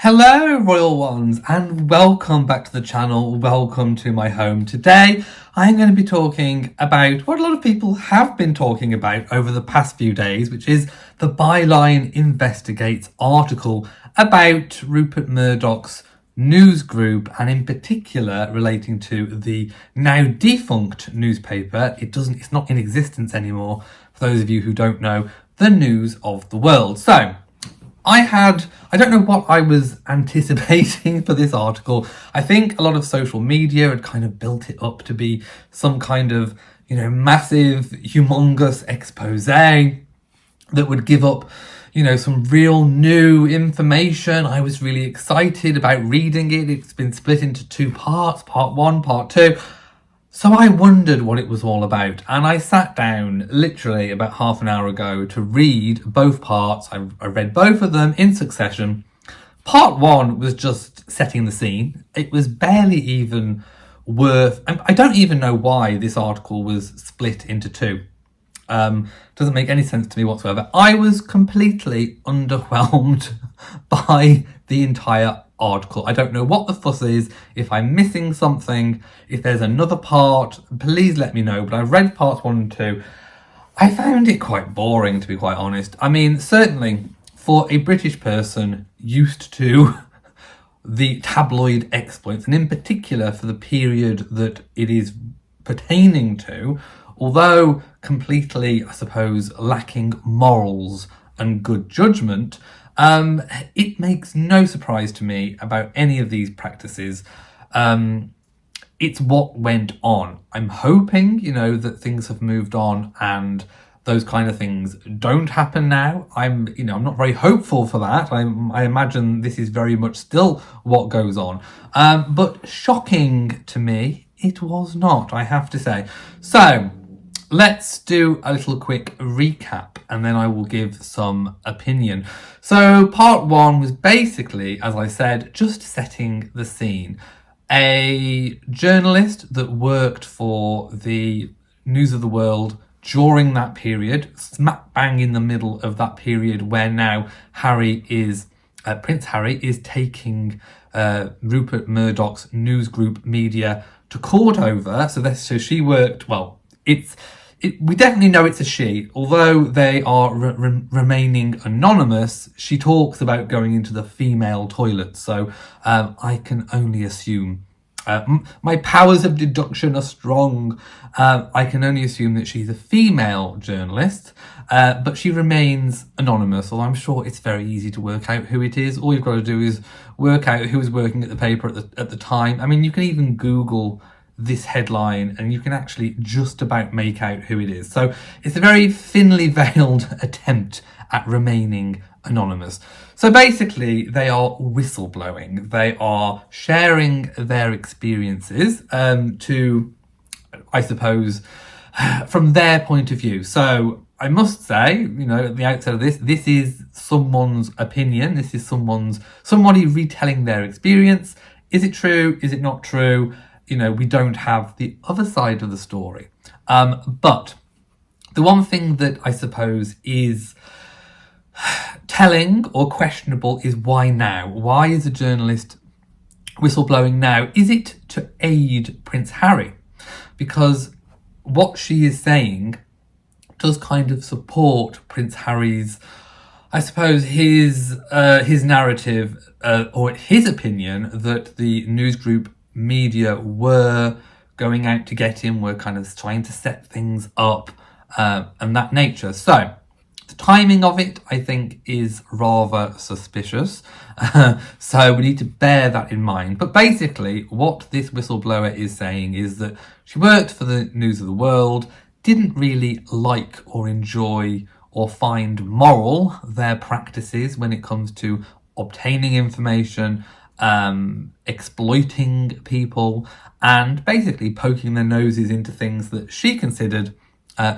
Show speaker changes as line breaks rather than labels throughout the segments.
Hello, Royal Ones, and welcome back to the channel. Welcome to my home. Today, I'm going to be talking about what a lot of people have been talking about over the past few days, which is the Byline Investigates article about Rupert Murdoch's news group, and in particular relating to the now defunct newspaper. It's not in existence anymore, for those of you who don't know, the News of the World. So, I don't know what I was anticipating for this article. I think a lot of social media had kind of built it up to be some kind of, massive, humongous expose that would give up, some real new information. I was really excited about reading it. It's been split into two parts, part one, part two. So I wondered what it was all about, and I sat down literally about half an hour ago to read both parts. I read both of them in succession. Part one was just setting the scene. It was barely even worth... I don't even know why this article was split into two. Doesn't make any sense to me whatsoever. I was completely underwhelmed by the entire article. I don't know what the fuss is. If I'm missing something, if there's another part, please let me know. But I've read parts 1 and 2. I found it quite boring, to be quite honest. I mean, certainly for a British person used to the tabloid exploits, and in particular for the period that it is pertaining to, although completely, I suppose, lacking morals and good judgment, it makes no surprise to me about any of these practices. It's what went on. I'm hoping, that things have moved on and those kind of things don't happen now. I'm not very hopeful for that. I imagine this is very much still what goes on. But shocking to me, it was not, I have to say. So, let's do a little quick recap and then I will give some opinion. So part one was basically, as I said, just setting the scene. A journalist that worked for the News of the World during that period, smack bang in the middle of that period where now Prince Harry is taking Rupert Murdoch's news group media to court over. So she worked, we definitely know it's a she, although they are remaining anonymous. She talks about going into the female toilet, so I can only assume. My powers of deduction are strong. I can only assume that she's a female journalist, but she remains anonymous, although I'm sure it's very easy to work out who it is. All you've got to do is work out who was working at the paper at the time. I mean, you can even Google this headline and you can actually just about make out who it is. So it's a very thinly veiled attempt at remaining anonymous. So basically they are whistleblowing. They are sharing their experiences to, I suppose, from their point of view. So I must say, at the outset of this is someone's opinion. This is somebody retelling their experience. Is it true? Is it not true? We don't have the other side of the story. But the one thing that I suppose is telling or questionable is why now? Why is a journalist whistleblowing now? Is it to aid Prince Harry? Because what she is saying does kind of support Prince Harry's, I suppose, his narrative or his opinion that the news group media were going out to get him, were kind of trying to set things up and that nature. So the timing of it, I think, is rather suspicious. So we need to bear that in mind. But basically what this whistleblower is saying is that she worked for the News of the World, didn't really like or enjoy or find moral their practices when it comes to obtaining information, exploiting people, and basically poking their noses into things that she considered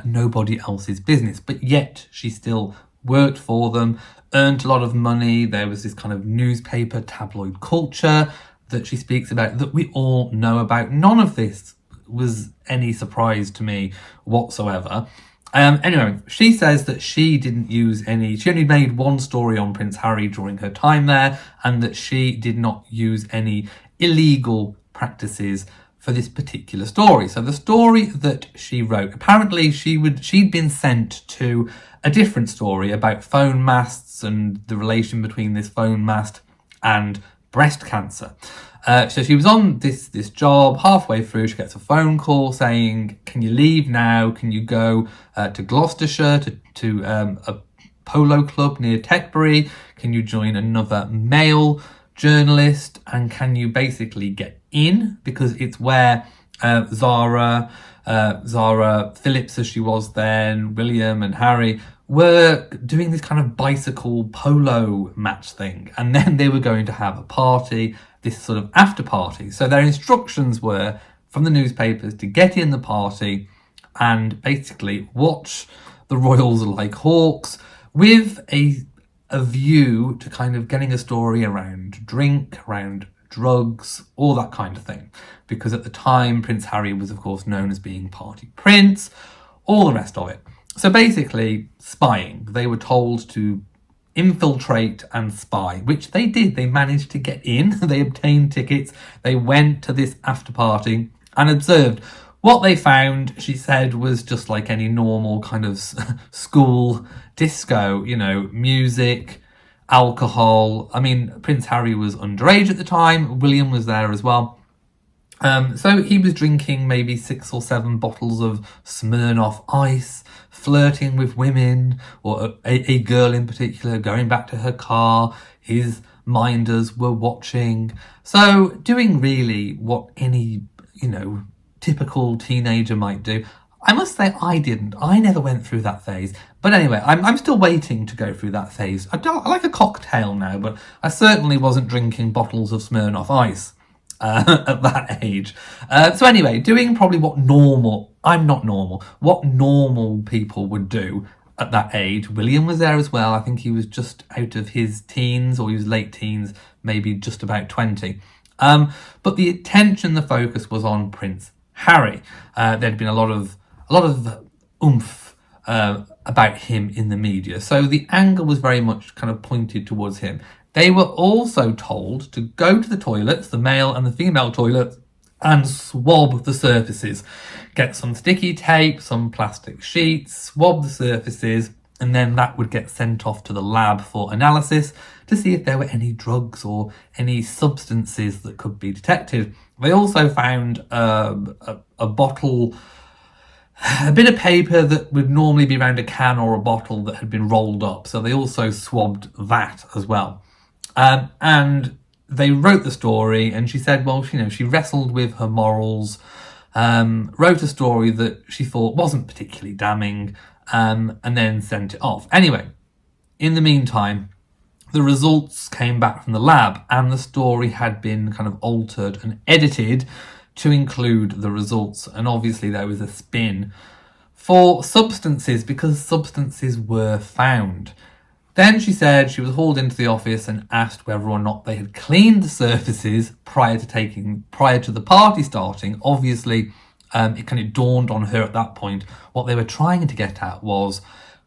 nobody else's business. But yet she still worked for them, earned a lot of money. There was this kind of newspaper tabloid culture that she speaks about that we all know about. None of this was any surprise to me whatsoever. Anyway, she says that she didn't use any, she only made one story on Prince Harry during her time there, and that she did not use any illegal practices for this particular story. So the story that she wrote, apparently she'd been sent to a different story about phone masts and the relation between this phone mast and breast cancer. So she was on this job. Halfway through, she gets a phone call saying, "Can you leave now? Can you go to Gloucestershire to a polo club near Tetbury? Can you join another male journalist? And can you basically get in, because it's where Zara Phillips, as she was then, William and Harry were doing this kind of bicycle polo match thing, and then they were going to have a party, this sort of after party. So their instructions were from the newspapers to get in the party and basically watch the royals like hawks, with a view to kind of getting a story around drink, around drugs, all that kind of thing. Because at the time, Prince Harry was, of course, known as being party prince, all the rest of it. So basically, spying. They were told to infiltrate and spy, which they did. They managed to get in. They obtained tickets. They went to this after party and observed. What they found, she said, was just like any normal kind of school disco, you know, music, alcohol. I mean, Prince Harry was underage at the time. William was there as well. So he was drinking maybe 6 or 7 bottles of Smirnoff Ice, flirting with women, or a girl in particular, going back to her car. His minders were watching. So doing really what any, you know, typical teenager might do. I must say I didn't. I never went through that phase. But anyway, I'm still waiting to go through that phase. I like a cocktail now, but I certainly wasn't drinking bottles of Smirnoff Ice at that age. So anyway, doing probably what normal people would do at that age. William was there as well. I think he was just out of his teens, or he was late teens, maybe just about 20. But the attention, the focus was on Prince Harry. There'd been a lot of oomph about him in the media. So the anger was very much kind of pointed towards him. They were also told to go to the toilets, the male and the female toilets, and swab the surfaces. Get some sticky tape, some plastic sheets, swab the surfaces, and then that would get sent off to the lab for analysis to see if there were any drugs or any substances that could be detected. They also found a bottle, a bit of paper that would normally be around a can or a bottle that had been rolled up. So they also swabbed that as well. And they wrote the story, and she said, well, you know, she wrestled with her morals, wrote a story that she thought wasn't particularly damning, and then sent it off. Anyway, in the meantime, the results came back from the lab, and the story had been kind of altered and edited to include the results. And obviously there was a spin for substances, because substances were found. Then she said she was hauled into the office and asked whether or not they had cleaned the surfaces prior to the party starting. Obviously, it kind of dawned on her at that point what they were trying to get at was,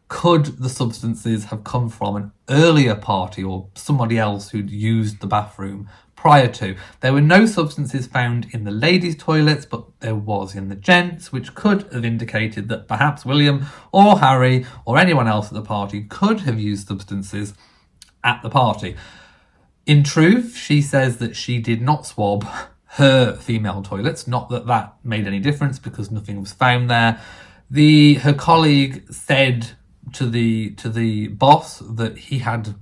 could the substances have come from an earlier party or somebody else who'd used the bathroom prior to? There were no substances found in the ladies' toilets, but there was in the gents, which could have indicated that perhaps William or Harry or anyone else at the party could have used substances at the party. In truth, she says that she did not swab her female toilets, not that that made any difference because nothing was found there. Her colleague said to the boss that he had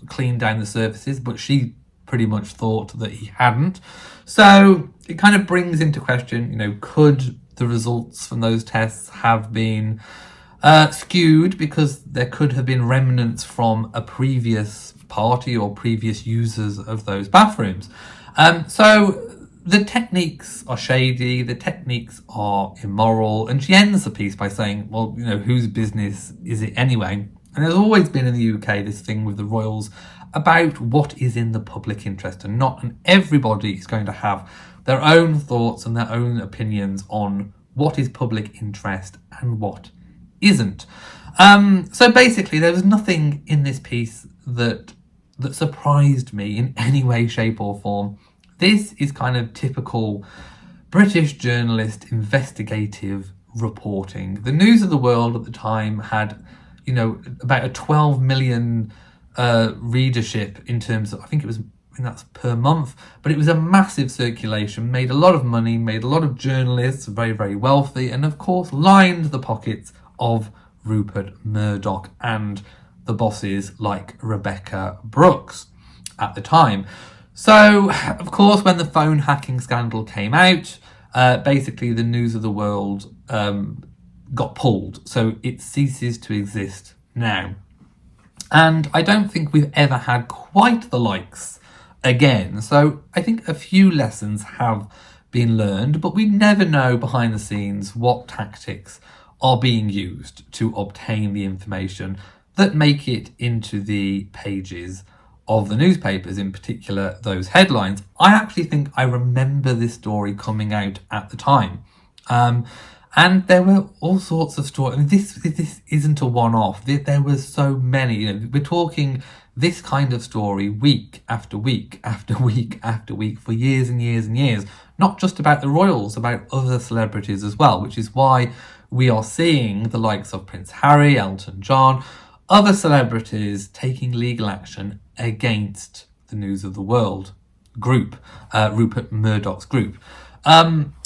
cleaned down the surfaces, but she pretty much thought that he hadn't. So it kind of brings into question, you know, could the results from those tests have been skewed because there could have been remnants from a previous party or previous users of those bathrooms. So the techniques are shady, the techniques are immoral, and she ends the piece by saying, well, you know, whose business is it anyway? And there's always been in the UK this thing with the royals about what is in the public interest and not, and everybody is going to have their own thoughts and their own opinions on what is public interest and what isn't. So basically, there was nothing in this piece that surprised me in any way, shape, or form. This is kind of typical British journalist investigative reporting. The News of the World at the time had, about a 12 million readership in terms of, I think that's per month, but it was a massive circulation, made a lot of money, made a lot of journalists very, very wealthy, and of course lined the pockets of Rupert Murdoch and the bosses like Rebecca Brooks at the time. So, of course, when the phone hacking scandal came out, basically the News of the World got pulled. So it ceases to exist now. And I don't think we've ever had quite the likes again. So I think a few lessons have been learned, but we never know behind the scenes what tactics are being used to obtain the information that make it into the pages of the newspapers, in particular those headlines. I actually think I remember this story coming out at the time. And there were all sorts of stories. I mean, this isn't a one-off. There were so many. We're talking this kind of story week after week after week after week for years and years and years. Not just about the royals, about other celebrities as well, which is why we are seeing the likes of Prince Harry, Elton John, other celebrities taking legal action against the News of the World group, Rupert Murdoch's group.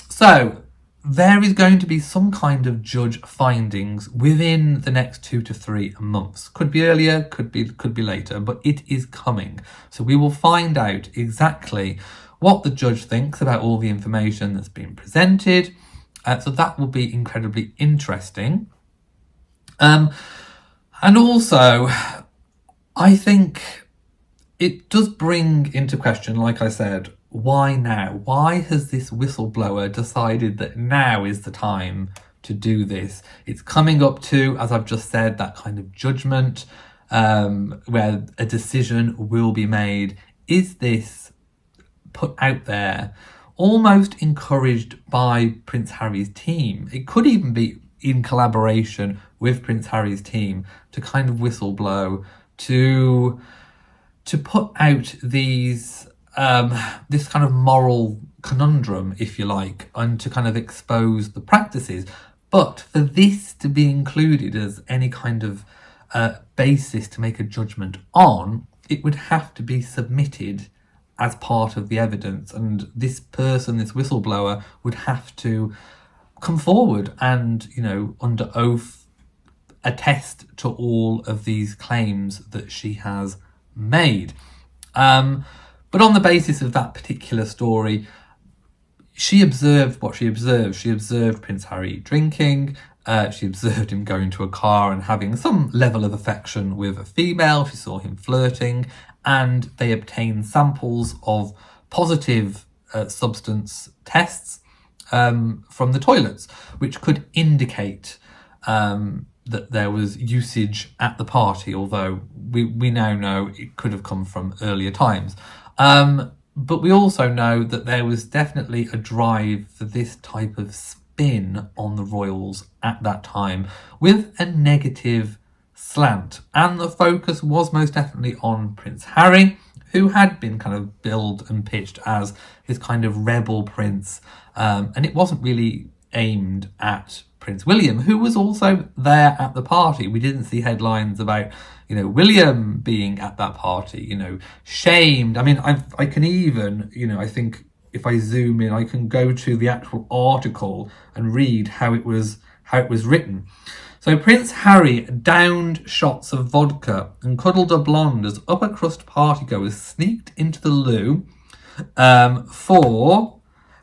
So there is going to be some kind of judge findings within the next 2 to 3 months. Could be earlier, could be later, but it is coming. So we will find out exactly what the judge thinks about all the information that's been presented. So that will be incredibly interesting. And also, I think it does bring into question, like I said, why now? Why has this whistleblower decided that now is the time to do this? It's coming up to, as I've just said, that kind of judgment where a decision will be made. Is this put out there, almost encouraged by Prince Harry's team? It could even be in collaboration with Prince Harry's team to kind of whistleblow, to put out these this kind of moral conundrum, if you like, and to kind of expose the practices. But for this to be included as any kind of basis to make a judgment on, it would have to be submitted as part of the evidence, and this person, this whistleblower, would have to come forward and, under oath, attest to all of these claims that she has made. But on the basis of that particular story, she observed what she observed. She observed Prince Harry drinking. She observed him going to a car and having some level of affection with a female. She saw him flirting, and they obtained samples of positive substance tests from the toilets, which could indicate that there was usage at the party, although we now know it could have come from earlier times. But we also know that there was definitely a drive for this type of spin on the royals at that time, with a negative slant. And the focus was most definitely on Prince Harry, who had been kind of billed and pitched as this kind of rebel prince. And it wasn't really aimed at Prince William, who was also there at the party. We didn't see headlines about, William being at that party, shamed. I mean, I can even, I think if I zoom in, I can go to the actual article and read how it was written. So Prince Harry downed shots of vodka and cuddled a blonde as upper crust partygoers sneaked into the loo for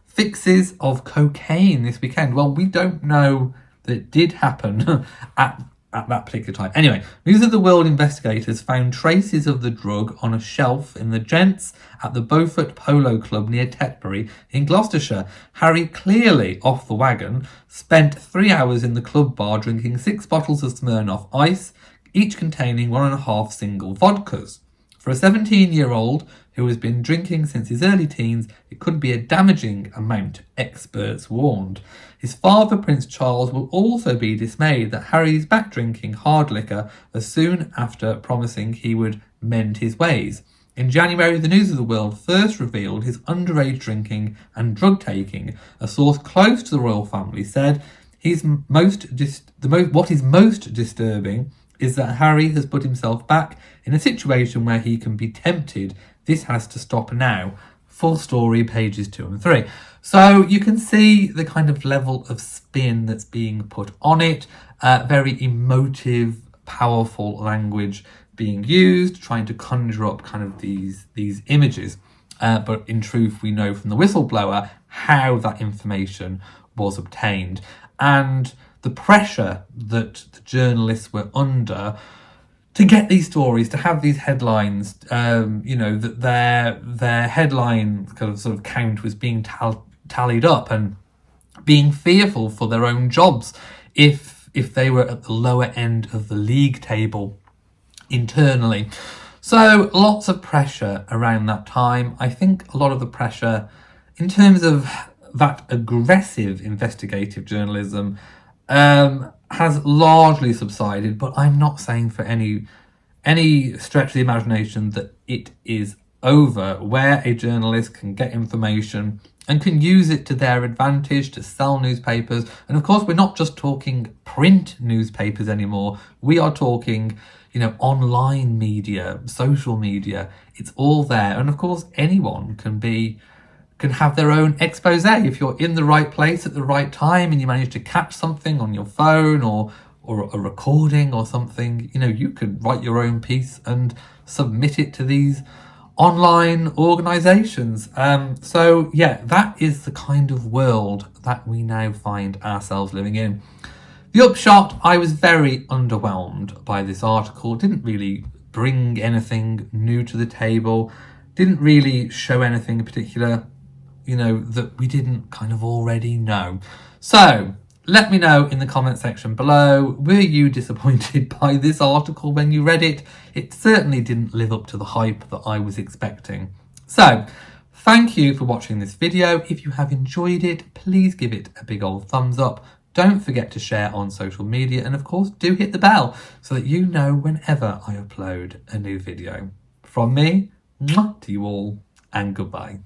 fixes of cocaine this weekend. Well, we don't know that it did happen at that particular time. Anyway, News of the World investigators found traces of the drug on a shelf in the gents at the Beaufort Polo Club near Tetbury in Gloucestershire. Harry, clearly off the wagon, spent 3 hours in the club bar drinking 6 bottles of Smirnoff Ice, each containing 1.5 single vodkas. For a 17-year-old who has been drinking since his early teens. It could be a damaging amount, experts warned. His father, Prince Charles, will also be dismayed that Harry is back drinking hard liquor as soon after promising he would mend his ways. In January, the News of the World first revealed his underage drinking and drug taking. A source close to the royal family said what is most disturbing is that Harry has put himself back in a situation where he can be tempted. This has to stop now. Full story, pages 2 and 3. So you can see the kind of level of spin that's being put on it. Very emotive, powerful language being used, trying to conjure up kind of these images. But in truth, we know from the whistleblower how that information was obtained. And the pressure that the journalists were under to get these stories, to have these headlines, that their headline kind of sort of count was being tallied up, and being fearful for their own jobs if they were at the lower end of the league table internally. So lots of pressure around that time. I think a lot of the pressure in terms of that aggressive investigative journalism has largely subsided, but I'm not saying for any stretch of the imagination that it is over, where a journalist can get information and can use it to their advantage to sell newspapers. And of course, we're not just talking print newspapers anymore. We are talking, online media, social media. It's all there. And of course, anyone can have their own expose. If you're in the right place at the right time and you manage to catch something on your phone or a recording or something, you could write your own piece and submit it to these online organisations. So that is the kind of world that we now find ourselves living in. The upshot, I was very underwhelmed by this article. It didn't really bring anything new to the table, didn't really show anything in particular that we didn't kind of already know. So let me know in the comment section below, were you disappointed by this article when you read it? It certainly didn't live up to the hype that I was expecting. So thank you for watching this video. If you have enjoyed it, please give it a big old thumbs up. Don't forget to share on social media, and of course do hit the bell so that you know whenever I upload a new video. From me, mwah, to you all, and goodbye.